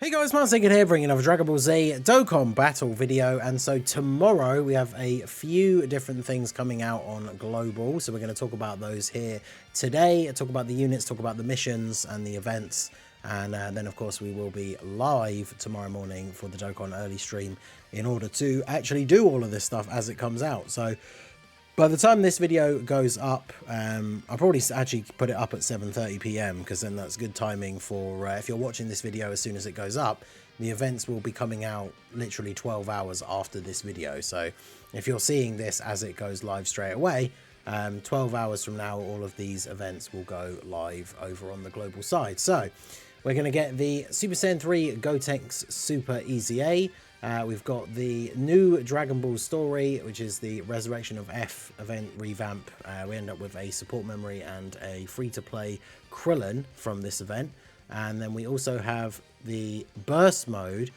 Hey guys, Teq here, bringing another Dragon Ball Z Dokkan battle video. And so tomorrow we have a few different things coming out on Global. So we're going to talk about those here today, talk about the units, talk about the missions and the events. And then of course we will be live tomorrow morning for the Dokkan early stream in order to actually do all of this stuff as it comes out. So by the time this video goes up, I'll probably actually put it up at 7:30 p.m. because then that's good timing for if you're watching this video as soon as it goes up, the events will be coming out literally 12 hours after this video. So if you're seeing this as it goes live straight away, 12 hours from now, all of these events will go live over on the global side. So we're going to get the Super Saiyan 3 Gotenks Super Eza. We've got the new Dragon Ball story, which is the Resurrection of F event revamp. We end up with a support memory and a free-to-play Krillin from this event. And then we also have the burst mode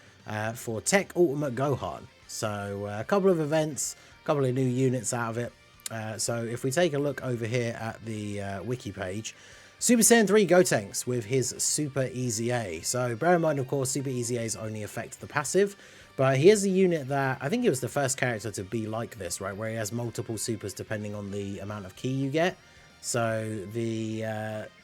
for Teq Ultimate Gohan. So a couple of events, a couple of new units out of it. So if we take a look over here at the wiki page, Super Saiyan 3 Gotenks with his Super Eza. So bear in mind, of course, Super Ezas only affect the passive. But here's a unit that I think he was the first character to be like this, right? Where he has multiple supers depending on the amount of ki you get. So the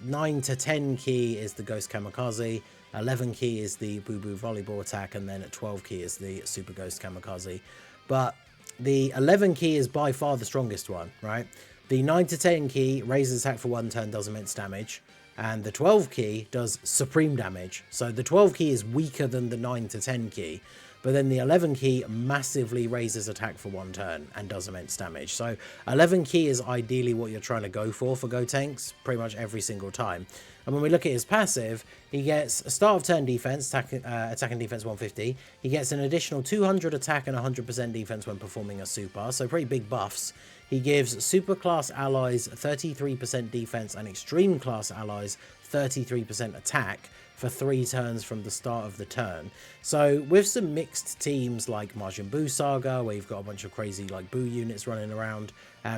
9 to 10 ki is the Ghost Kamikaze, 11 ki is the Boo Boo Volleyball attack, and then at 12 ki is the Super Ghost Kamikaze. But the 11 ki is by far the strongest one, right? The 9 to 10 ki raises attack for 1 turn, does immense damage. And the 12 ki does supreme damage. So the 12 ki is weaker than the 9 to 10 ki. But then the 11 ki massively raises attack for 1 turn and does immense damage. So 11 ki is ideally what you're trying to go for Gotenks pretty much every single time. And when we look at his passive, he gets a start of turn defense, attack and defense 150. He gets an additional 200 attack and 100% defense when performing a super. So pretty big buffs. He gives super class allies 33% defense and extreme class allies 33% attack for 3 turns from the start of the turn. So with some mixed teams like Majin Buu Saga, where you've got a bunch of crazy like Buu units running around,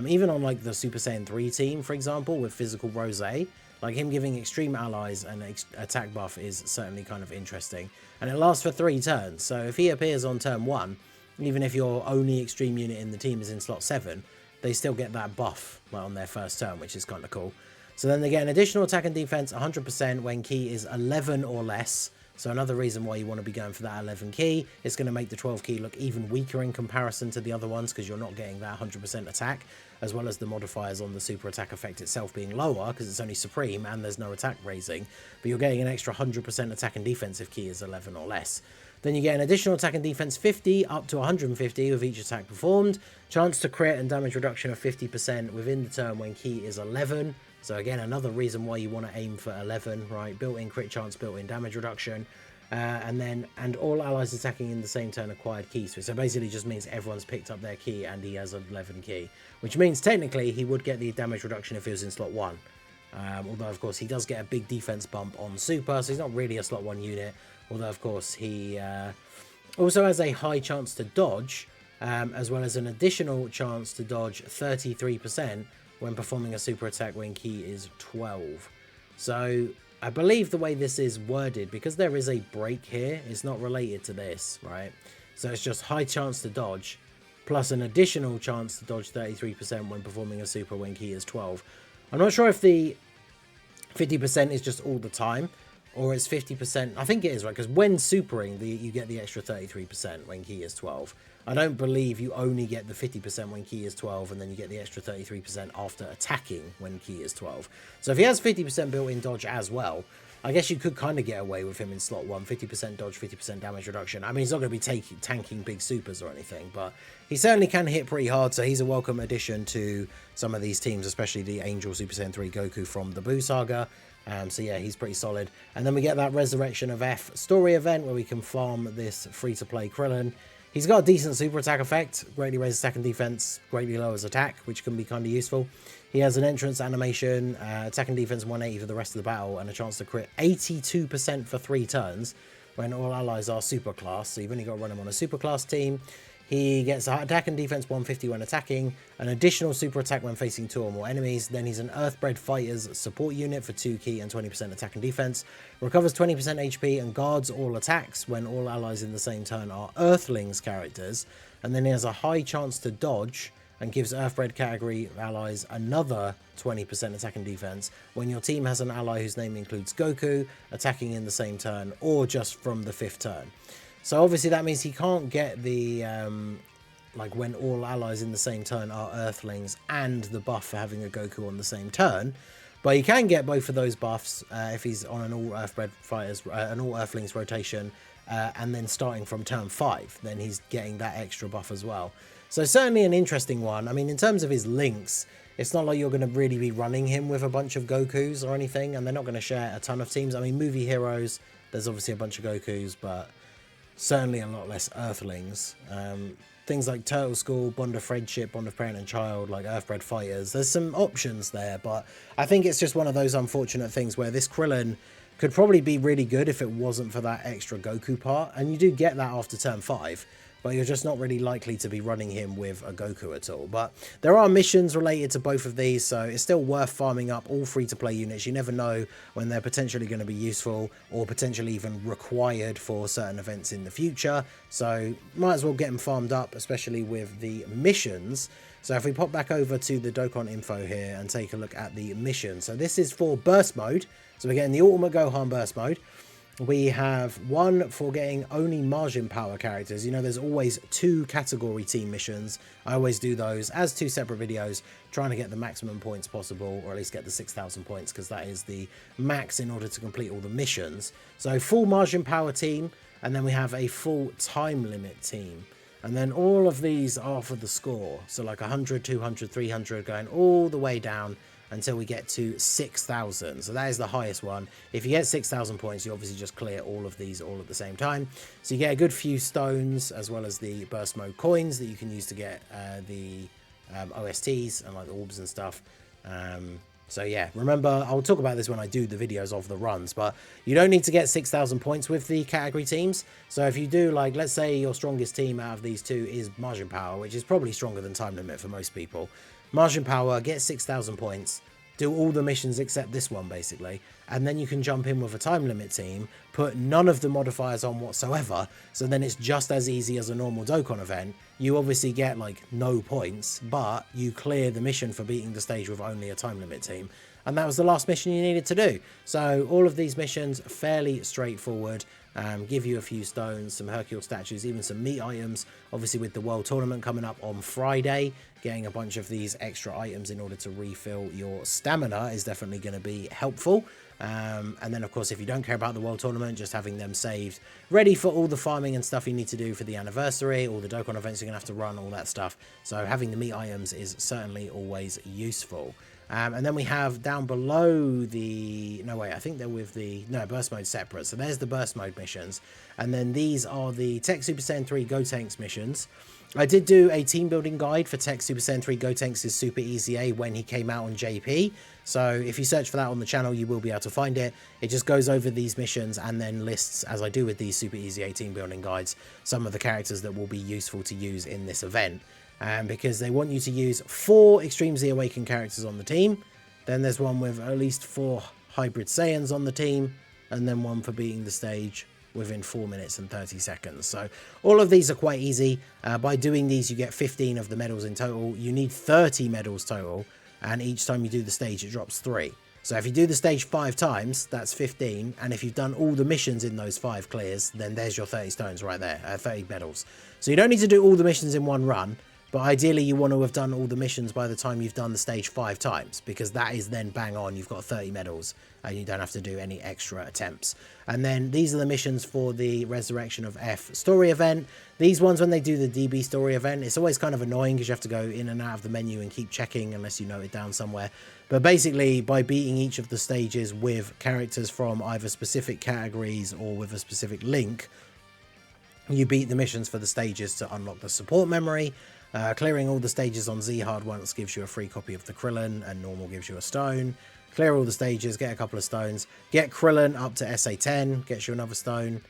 even on like the Super Saiyan 3 team, for example, with physical Rose, like him giving extreme allies an attack buff is certainly kind of interesting. And it lasts for 3 turns. So if he appears on turn 1, even if your only extreme unit in the team is in slot 7, they still get that buff on their first turn, which is kind of cool. So then they get an additional attack and defense 100% when ki is 11 or less. So another reason why you want to be going for that 11 ki. It's going to make the 12 ki look even weaker in comparison to the other ones because you're not getting that 100% attack, as well as the modifiers on the super attack effect itself being lower because it's only supreme and there's no attack raising. But you're getting an extra 100% attack and defense if ki is 11 or less. Then you get an additional attack and defense 50 up to 150 with each attack performed. Chance to crit and damage reduction of 50% within the turn when ki is 11. So again, another reason why you want to aim for 11, right? Built-in crit chance, built-in damage reduction. And all allies attacking in the same turn acquired ki. So basically just means everyone's picked up their ki and he has 11 ki. Which means technically he would get the damage reduction if he was in slot 1. Although of course he does get a big defense bump on super, so he's not really a slot 1 unit. Although of course he also has a high chance to dodge, as well as an additional chance to dodge 33% when performing a super attack when ki is 12. So I believe the way this is worded, because there is a break here, it's not related to this, right? So it's just high chance to dodge, plus an additional chance to dodge 33% when performing a super when ki is 12. I'm not sure if the 50% is just all the time, or it's 50%. I think it is, right? Because when supering, you get the extra 33% when ki is 12. I don't believe you only get the 50% when ki is 12, and then you get the extra 33% after attacking when ki is 12. So if he has 50% built-in dodge as well, I guess you could kind of get away with him in slot 1, 50% dodge, 50% damage reduction. I mean, he's not going to be tanking big supers or anything, but he certainly can hit pretty hard, so he's a welcome addition to some of these teams, especially the Angel Super Saiyan 3 Goku from the Buu Saga. So yeah, he's pretty solid. And then we get that Resurrection of F story event where we can farm this free-to-play Krillin. He's got a decent super attack effect, greatly raises attack and defense, greatly lowers attack, which can be kind of useful. He has an entrance animation, attack and defense 180 for the rest of the battle, and a chance to crit 82% for 3 turns when all allies are super class. So you've only got to run him on a super class team. He gets attack and defense 150 when attacking, an additional super attack when facing 2 or more enemies. Then he's an Earthbred Fighters support unit for 2 key and 20% attack and defense. Recovers 20% HP and guards all attacks when all allies in the same turn are Earthlings characters. And then he has a high chance to dodge and gives Earthbred category allies another 20% attack and defense when your team has an ally whose name includes Goku, attacking in the same turn or just from the 5th turn. So obviously that means he can't get the, like when all allies in the same turn are Earthlings and the buff for having a Goku on the same turn. But he can get both of those buffs if he's on an all Earthbred Fighters, an all Earthlings rotation, and then starting from turn 5, then he's getting that extra buff as well. So certainly an interesting one. I mean, in terms of his links, it's not like you're going to really be running him with a bunch of Gokus or anything, and they're not going to share a ton of teams. I mean, movie heroes, there's obviously a bunch of Gokus, but certainly a lot less Earthlings. Things like Turtle School, Bond of Friendship, Bond of Parent and Child, like Earthbred Fighters. There's some options there, but I think it's just one of those unfortunate things where this Krillin could probably be really good if it wasn't for that extra Goku part. And you do get that after turn 5, but you're just not really likely to be running him with a Goku at all. But there are missions related to both of these, so it's still worth farming up all free-to-play units. You never know when they're potentially going to be useful or potentially even required for certain events in the future. So might as well get them farmed up, especially with the missions. So if we pop back over to the Dokkan info here and take a look at the mission. So this is for burst mode. So we're getting the Ultimate Gohan burst mode. We have one for getting only margin power characters. You know, there's always 2 category team missions. I always do those as 2 separate videos, trying to get the maximum points possible, or at least get the 6,000 points, because that is the max in order to complete all the missions. So full margin power team, and then we have a full time limit team. And then all of these are for the score. So like 100, 200, 300, going all the way down until we get to 6,000. So that is the highest one. If you get 6,000 points, you obviously just clear all of these all at the same time. So you get a good few stones, as well as the burst mode coins that you can use to get the OSTs and like the orbs and stuff. So yeah, remember, I'll talk about this when I do the videos of the runs, but you don't need to get 6,000 points with the category teams. So if you do, like, let's say your strongest team out of these 2 is margin power, which is probably stronger than time limit for most people. Margin power, get 6,000 points, do all the missions except this one basically, and then you can jump in with a time limit team, put none of the modifiers on whatsoever, so then it's just as easy as a normal Dokkan event. You obviously get like no points, but you clear the mission for beating the stage with only a time limit team. And that was the last mission you needed to do. So all of these missions, fairly straightforward. Give you a few stones, some Hercule statues, even some meat items. Obviously with the World Tournament coming up on Friday, getting a bunch of these extra items in order to refill your stamina is definitely going to be helpful. And then of course, if you don't care about the World Tournament, just having them saved, ready for all the farming and stuff you need to do for the anniversary, all the Dokkan events you're going to have to run, all that stuff. So having the meat items is certainly always useful. And then we have down below the, no wait, I think they're with the, no, burst mode separate. So there's the burst mode missions. And then these are the Teq Ssj3 Gotenks missions. I did do a team building guide for Teq Ssj3 Gotenks' Super EZA when he came out on JP. So if you search for that on the channel, you will be able to find it. It just goes over these missions and then lists, as I do with these Super EZA team building guides, some of the characters that will be useful to use in this event. Because they want you to use 4 Extreme Z Awakened characters on the team. Then there's one with at least 4 Hybrid Saiyans on the team. And then one for beating the stage within 4 minutes and 30 seconds. So all of these are quite easy. By doing these, you get 15 of the medals in total. You need 30 medals total. And each time you do the stage, it drops 3. So if you do the stage 5 times, that's 15. And if you've done all the missions in those 5 clears, then there's your 30 stones right there, 30 medals. So you don't need to do all the missions in one run. But ideally, you want to have done all the missions by the time you've done the stage 5 times, because that is then bang on. You've got 30 medals and you don't have to do any extra attempts. And then these are the missions for the Resurrection of F story event. These ones, when they do the DB story event, it's always kind of annoying because you have to go in and out of the menu and keep checking unless you note it down somewhere. But basically, by beating each of the stages with characters from either specific categories or with a specific link, you beat the missions for the stages to unlock the support memory. Clearing all the stages on Z Hard once gives you a free copy of the Krillin, and normal gives you a stone. Clear all the stages, get a couple of stones. Get Krillin up to SA10, gets you another stone.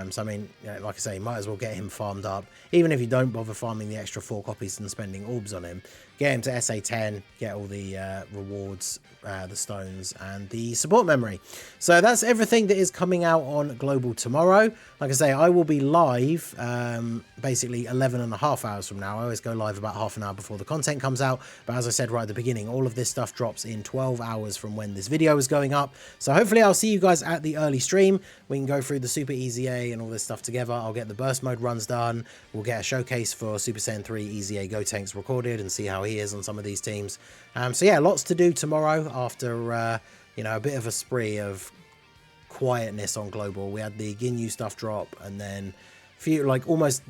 So I mean, you know, like I say, might as well get him farmed up. Even if you don't bother farming the extra 4 copies and spending orbs on him, get him to SA10, get all the rewards, the stones, and the support memory. So that's everything that is coming out on Global tomorrow. Like I say, I will be live basically 11.5 hours from now. I always go live about half an hour before the content comes out. But as I said right at the beginning, all of this stuff drops in 12 hours from when this video is going up. So hopefully I'll see you guys at the early stream. We can go through the Super Eza and all this stuff together. I'll get the burst mode runs done. We'll get a showcase for Super Saiyan 3 Eza Gotenks recorded and see how he is on some of these teams. So yeah, lots to do tomorrow after you know, a bit of a spree of quietness on Global. We had the Ginyu stuff drop, and then like almost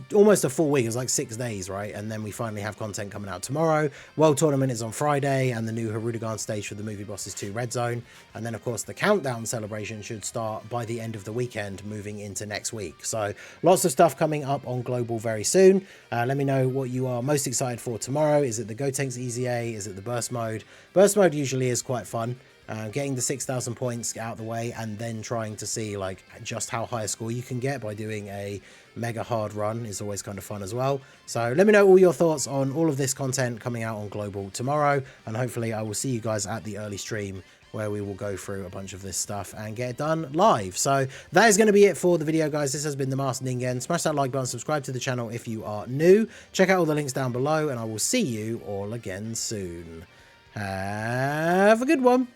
a full week. It was like 6 days, right? And then we finally have content coming out tomorrow. World Tournament is on Friday, and the new Harudagan stage for the Movie Bosses 2 Red Zone. And then of course the countdown celebration should start by the end of the weekend, moving into next week. So lots of stuff coming up on Global very soon. Let me know what you are most excited for tomorrow. Is it the Gotenks Eza? Is it the burst mode? Burst mode usually is quite fun. Getting the 6,000 points out of the way, and then trying to see like just how high a score you can get by doing a mega hard run is always kind of fun as well. So let me know all your thoughts on all of this content coming out on Global tomorrow, and hopefully I will see you guys at the early stream where we will go through a bunch of this stuff and get it done live. So that is going to be it for the video, guys. This has been the Master Ningen. Smash that like button, subscribe to the channel if you are new. Check out all the links down below, and I will see you all again soon. Have a good one.